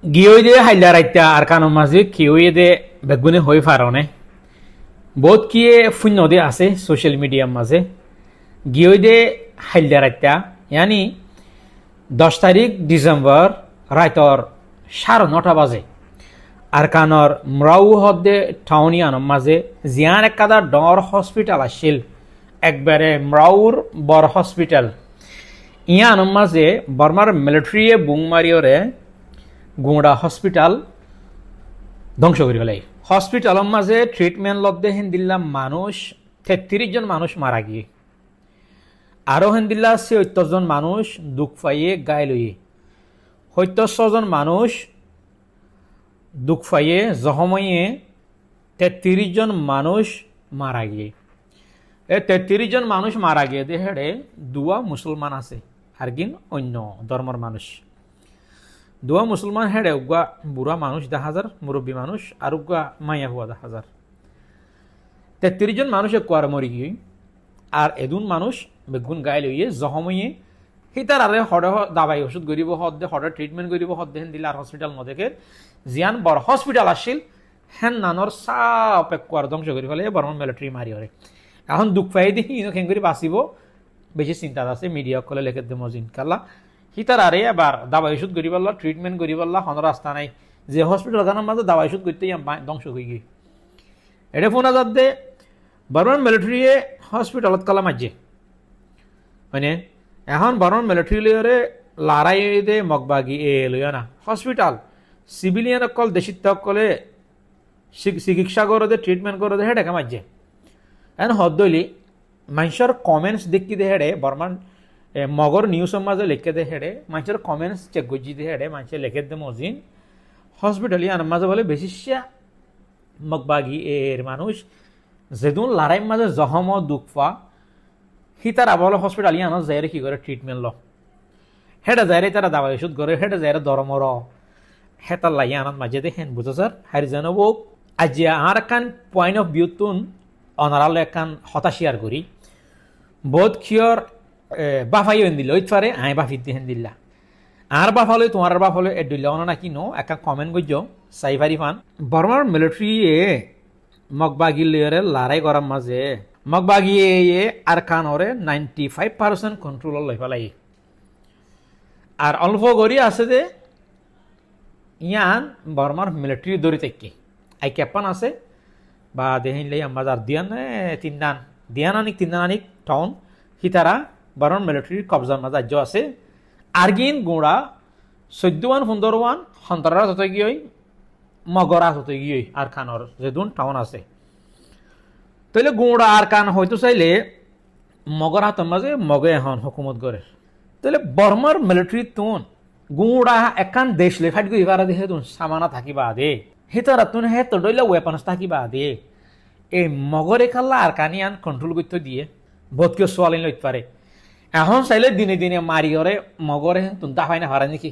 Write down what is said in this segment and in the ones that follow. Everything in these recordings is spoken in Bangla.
গিয়ে দিয়ে হাইলা রাইতা আর কানোর মাঝে কিয়ে দে বেগুনে হয়ে ফারনে বহুত কিয়ে শূন্য দে আছে সোশ্যাল মিডিয়ার মাঝে গিয়ে দে হাইলা রাইতা ইয়ানি 10 তারিখ ডিসেম্বর রাইতর 9:30 বাজে আর কানোর মরাউ হদে টাউনিয়ানোর মাঝে জিয়ান একাদা ডর হসপিটাল আসছিল একবারে মরাউর বড় হসপিটাল ইয়ানোর মাঝে বর্মার মিলিটারিয়ে বুং মারিওরে গুঁড়া হসপিটাল ধ্বংস করে ফেলাই হসপিটালের মাঝে ট্রিটমেন্ট লব্ধে হেন্দিল্লা মানুষ 33 জন মানুষ মারা গিয়ে আরো হেন্দিল্লা 76 জন মানুষ দুঃখ পাইয়ে গায়ে লইয়ে 76 জন মানুষ দুঃখ পাইয়ে জহমইয়ে 33 জন মানুষ মারা গিয়ে এই 33 জন মানুষ মারা গিয়ে দেহেড়ে দুয়া মুসলমান আছে আর গিন অন্য ধর্মের মানুষ দুয়া মুসলমান হেডে উগা বুড়া মানুষ 10,000 মুরব্বী মানুষ আর উগা মাইয়া হুয়া 10,000 33 জন মানুষে কোয়ার মরি গিয়ে আর এদুন মানুষ বেগুন গায়ে লইয়ে জহমইয়ে হিতার আরে হড়ে দাবাই ওষুধ গরিব হদ্দে হড়ে ট্রিটমেন্ট গরিব হদ্দে হেন দিলে আর হসপিটাল নদেকে জিয়ান বড় হসপিটাল আসছিল হেন নানর সাপ কোয়ার ধ্বংস করি ফেলে বর্মন মিলিটারি মারি হরে এখন দুঃখ পাই দেখি খেন করে বাঁচিব বেশি চিন্তা আছে মিডিয়া কলে লেখে দে মজিন কাল্লা হিতার আরে এবার দাবাই ওষুধ গরিব ট্রিটমেন্ট গরিব হন রাস্তা নাই যে হসপিটাল গানের মাঝে দাবাই ওষুধ করতে ধ্বংস হয়ে গিয়ে এটা ফোন আজাদ দে বর্মন মিলিটারি হসপিটালত কালা মাঝে মানে এখন বর্মন মিলিটারি লইরে লড়াই দে মগবাগি এ লইয়া না হসপিটাল সিভিলিয়ান অকল দেশিত অকলে চিকিৎসা করে দে ট্রিটমেন্ট করে দে হেডে মাঝে এখন হদ্দলি মানুষের কমেন্টস দেখি দে হেডে বর্মান মগর নিউজের মাঝে লিখে দে হেডে মানুষের কমেন্টস চেক গজি দে হেডে মানুষের লেখে দে মজিন হসপিটাল ইয়ার মাঝে বলে বেশি মগবাগি এর মানুষ যেদুন লড়াইয়ের মাঝে জহম দুঃখা হিতারা বলো হসপিটাল ইয়ানো যাই কি করে ট্রিটমেন্ট ল হেডে যাই তারা দাবাই ওষুধ করে হেডে যাই দরমর হেতার লাই আনন্দ মাঝে দেখেন বুঝো স্যার হারি জানব আজ আর একান পয়েন্ট অফ ভিউ তুন অনারাল একান হতাশিয়ার করি বোধ ক্ষিয়র বাফাই দিল ওই পারে আই বাফিত হেন দিল্লা আর বাফালে তোমার বাফালে এ দিল্লা না কি নো একা কমেন্ট করছ সাইফারি ফান বর্মার মিলিটারি মগবাগি লেয়ারে লড়াই করার মাঝে মগবাগি আর কানরে 95% কন্ট্রোল লই ফেলাই আর অল্প গড়ি আছে যে ইয়ান বর্মার মিলিটারি দৌড়ি থেকে আই ক্যাপান আছে বা দেহিন লাই আমাজার দিয়ান আনিক টাউন হিতারা বর্মার মিলিটারির কবজার মাঝে রাজ্য আছে আরগিন গুঁড়া 14-15 সন্তরা হতে গিয়ে মগরা হতে গিয়ে আর খানর যেদুন টাউন আছে তাইলে গুঁড়া আর কান হয়তো চাইলে মগর হাতের মাঝে মগে এখন হুকুমত করে তাহলে বর্মার মিলিটারি তুন গুঁড়া একান দেশ লে ফাইট করি পারা দেখে তুন সামানা থাকিবা দে হেতারা তুন হে তো ডইলে ওয়েপনস থাকিবা দে এই মগরে খাল্লা আর কানি আন কন্ট্রোল করতে দিয়ে বহুত কেউ সোয়ালিন লইতে পারে এখন চাইলে দিনে দিনে মারি করে মগরে তুন দাফাই না পারে নাকি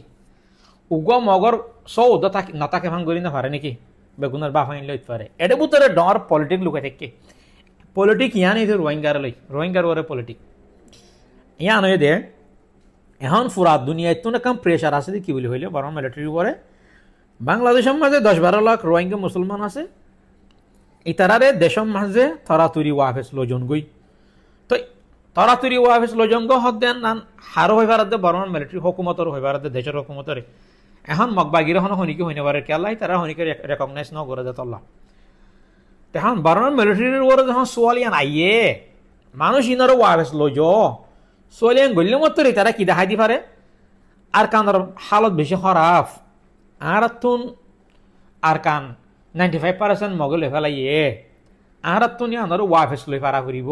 উগা মগর সৌদ নাতাকে ভাঙ করি না পারে নাকি বেগুনের বাফাইন লইতে পারে এটা বুতরে ডর পলিটিক লুকাই থাকে পলিটিক ইয়ান এই রোহিঙ্গার ওরে পলিটিক ইয়ান হয়ে দে এখন পুরা দুনিয়ায় তো না কম প্রেশার আছে কি বলি হইলে বর্মা মিলিটারি উপরে বাংলাদেশের মাঝে 10-12 লাখ রোহিঙ্গা মুসলমান আছে ইতারারে দেশের মাঝে তরাতুরি ওয়াফেস লোজন গই তো তরাতুরি ওয়াফেস লোজন গো হদ দেন নান হারো হয়ে পারে বর্মা মিলিটারি হুকুমতর হয়ে পারে দেশের হুকুমতরে এখন মগবাগির হন হনিকে হইনে পারে কেলাই তারা হনিকে রেকগনাইজ ন করে দে তল্লা তখন বর্মা মিলিটারির ওরে যখন সোয়ালিয়ান আইয়ে মানুষ ইনারও ওয়াফেস লোজ সোয়ালিয়ান গল্লে মতরে তারা কি দেখাই দি পারে আর কানর হালত বেশি খারাপ আর তুন আর কান 95% মগল ফেলাইয়ে আর তুন ইয়ানোর ওয়াফেস লই পারা করিব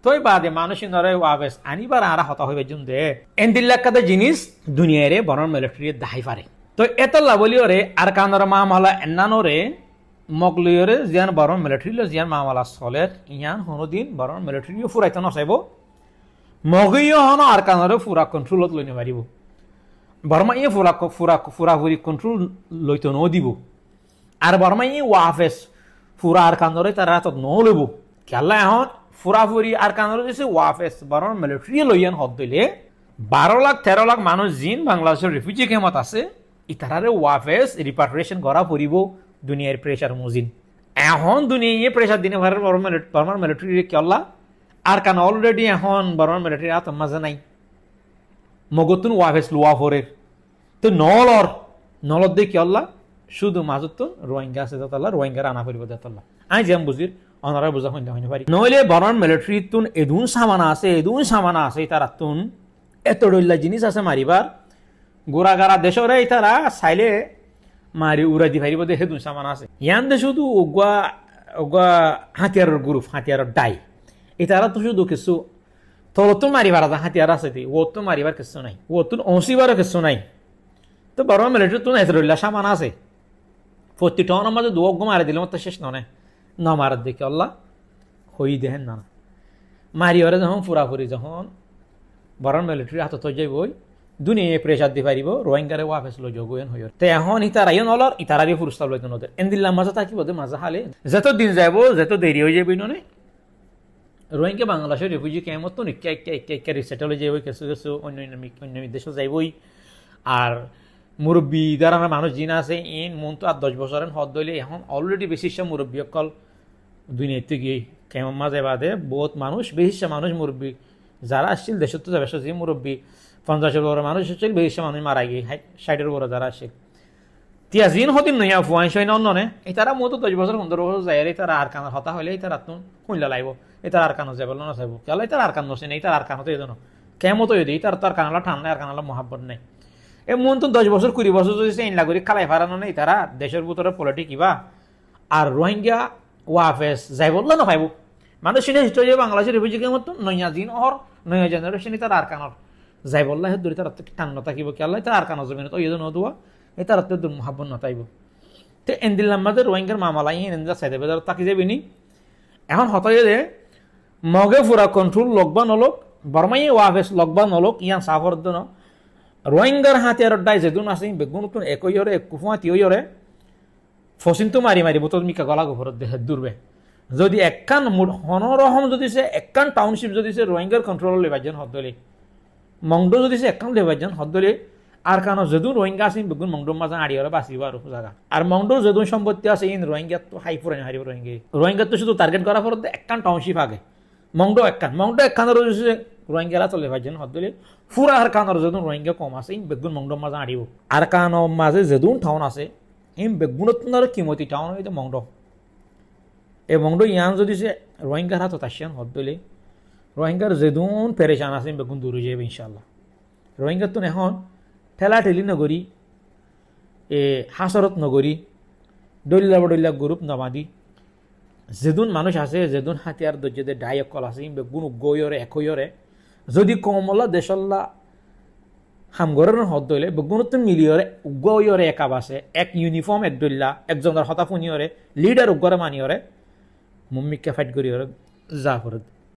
তই বাদে মানুষ ইনারে ওয়াফেস আনিবার আর হতা হইবে জুন দে এন্দিল্লাকাদে জিনিস দুনিয়ারে বর্মা মিলিটারি দেখাই পারে তো এতলা বলিওরে আর কানর মামলা এন্নানোরে মগলিয়রে জিয়ান বর্মা মিলিটারি জিয়ান মামলা চলের ইয়ান হনোদিন বর্মা মিলিটারি ফুরাইতে নচাইব মগইও হন আর কানরে ফুরা কন্ট্রোলত লইনে পারিব বর্মা ফুরাফুরি কন্ট্রোল লইতে ন দিব আর বর্মা ওয়াফেস ফুরা আর কানরে তার রাত ন লইব খেলা এখন ফুরাফুরি আর কানরে দিছে ওয়াফেস বর্মা মিলিটারি লইয়ান হদ দিলে 12 লাখ 13 লাখ মানুষ জিন বাংলাদেশের রিফিউজি ক্যাম্পত আছে ইতারারে ওয়াফেস রিপাট্রিয়েশন করা পড়িব দুনিয়ার প্রেশার মুজিন এখন দুনিয়া প্রেশার দিনে বর্মার মিলিটারি কেল্লা আর কারণ অলরেডি এখন বর্মার মিলিটারি আর মাঝে নাই মগতুন ওয়াফেস লোয়া ফোরের তো নলর দিয়ে কেল্লা শুধু মাজত তো রোহিঙ্গা আছে তাল্লা রোহিঙ্গার আনা পড়িব তাল্লা আমি যেমন বুঝির অনারা বোঝা হইতে হইতে পারি নইলে বর্মার মিলিটারি তুন এদুন সামানা আছে তারা তুন এত ডল্লা জিনিস আছে মারিবার গোড়াগাড়া দেশরে তারা চাইলে মারি উড়াই দি পারিব দেখে দুন সামান আছে ইয়ান দে শুধু ওগুয়া হাতিয়ারের গ্রুপ হাতিয়ারের ডাই এটারা তো শুধু কিছু তলতো মারিবার আছে হাতিয়ার আছে ও তো মারিবার কিছু নাই ও তো অংশীবারও কিছু নাই তো বড় মিলিটারি তো এত ডল্লা সামান আছে প্রতিটা মাঝে দু অজ্ঞ মারি দিলে মতো শেষ নয় ন মারার দেখে আল্লাহ হই দেখেন না মারিবারে যখন ফুরাফুরি যখন বড় মিলিটারি হাত তো যাইবই দুনিয়া প্রেশার দি পারিব রোহিঙ্গারে ওয়াফেস লো যোগেন হইর তে এখন ইতারাইও নলর ইতারারি পুরস্কার লইতো নদের এন্দিল্লাম মাঝে থাকিব দে মাঝে হালে যত দিন যাইব যত দেরি হয়ে যাবে ননে রোহিঙ্গা বাংলাদেশের রিফিউজি ক্যাম্পত তো নিকা রিসেটল হয়ে যাবে কিছু অন্য দেশে যাইবই আর মুরব্বী দ্বারা মানুষ জিনা আছে ইন মন তো আর 10 বছরের হদ দইলে এখন অলরেডি বেশি মুরব্বী অকল দুনিয়াতে গিয়ে ক্যাম্প মাঝে বাদে বহুত মানুষ বেশি মানুষ মুরব্বী যারা আসছিল দেশত তো যাবে যে মুরব্বী 50 বড় মানুষ হচ্ছিল বেশি মানুষ মারা গিয়ে 60 বড় যারা আসে তিয়া জিন হতিন নইয়া ফুয়াই সই ননে এই তারা মতো 10 বছর 15 বছর যায় এই তারা আর কানার হতা হইলে এই তারা তুন হুইলা লাইব এই তারা আর কানো যাবে না চাইব কেলা এই তারা আর কান নসে নেই তার আর কানো তো এজন্য কেমন তো এদি তার তার কানালা ঠান্ডা আর কানালা মহাব্বত নাই এই মন তো 10 বছর 20 বছর যদি ইন লাগরি খালাই ফারানো নেই তারা দেশের ভিতরে পলিটিক কিবা আর রোহিঙ্গা ওয়াফেস যাই বললো না ভাইব মানুষ সিনে হিস্ট্রি বাংলাদেশের রিফিউজি মতো নয়া জিন অর নয়া জেনারেশন তার আর কানর যাই বললা হে দূরে তার টান নথাকিব কেলা তার আর কানো জমিন তো এই জন্য দোয়া এই তার দূর মহাব্বত নতাইব তো এন্দিল্লাম মাঝে রোহিঙ্গার মামালাই এনজা সাইডে বেজার তাকি যাবি নি এখন হতাই দে মগে ফুরা কন্ট্রোল লগবা নলক বর্মাই ওয়াফেস লগবা নলক ইয়ান সাফর দন রোহিঙ্গার হাতিয়ার ডাই যেদুন আছে বেগুন তুন একইরে কুফুয়া তিয়রে ফসিন্তু মারি বোতল মিকা গলা গোফরত দেহে দূরবে যদি একখান হনরহম যদি সে একখান টাউনশিপ যদি সে রোহিঙ্গার কন্ট্রোল লেবাজন হদলে মংডো যদি সে একখান লেবাজন হদলে আর কারণ যেদুন রোহিঙ্গা আছে বেগুন মংডোর মাঝে আড়িয়ে বাঁচিব আর জায়গা আর মংডোর যেদুন সম্পত্তি আছে ইন রোহিঙ্গা তো হাই ফুরাই হারিব রোহিঙ্গা তো শুধু টার্গেট করা পর একখান টাউনশিপ আগে মংডো একখানের রোহিঙ্গারা চলে ভাইজন হদলে ফুরা আর কানের যেদুন রোহিঙ্গা কম আছে ইন বেগুন মংডোর মাঝে আড়িব আর কারণ মাঝে যেদুন টাউন আছে ইন বেগুনত কিমতি টাউন হইতে মংডো এই মংডো ইয়ান যদি সে রোহিঙ্গার হাত আসিয়ান হদলে রোহিঙ্গার যেদুন পেরেশান আছে বেগুন দূর হয়ে যাবে ইনশাল্লাহ রোহিঙ্গার তো এখন ঠেলাঠেলি নগরী হাসরত নগরী ডল্লা গ্রুপ নমাদি যেদুন মানুষ আছে যেদুন হাতিয়ার দর্জে ডাই অকল আছে বেগুন উগ্গরে একইরে যদি কমলা দেশল্লা হামগরের হদ দইলে বেগুনত মিলিয়রে উগ্গরে একাব আছে এক ইউনিফর্ম এক ডল্লা একজনের হতাফুনিয়রে লিডার উগ্গরে মানিয়রে মুম্মিককে ফাইট করিয়রে যা করে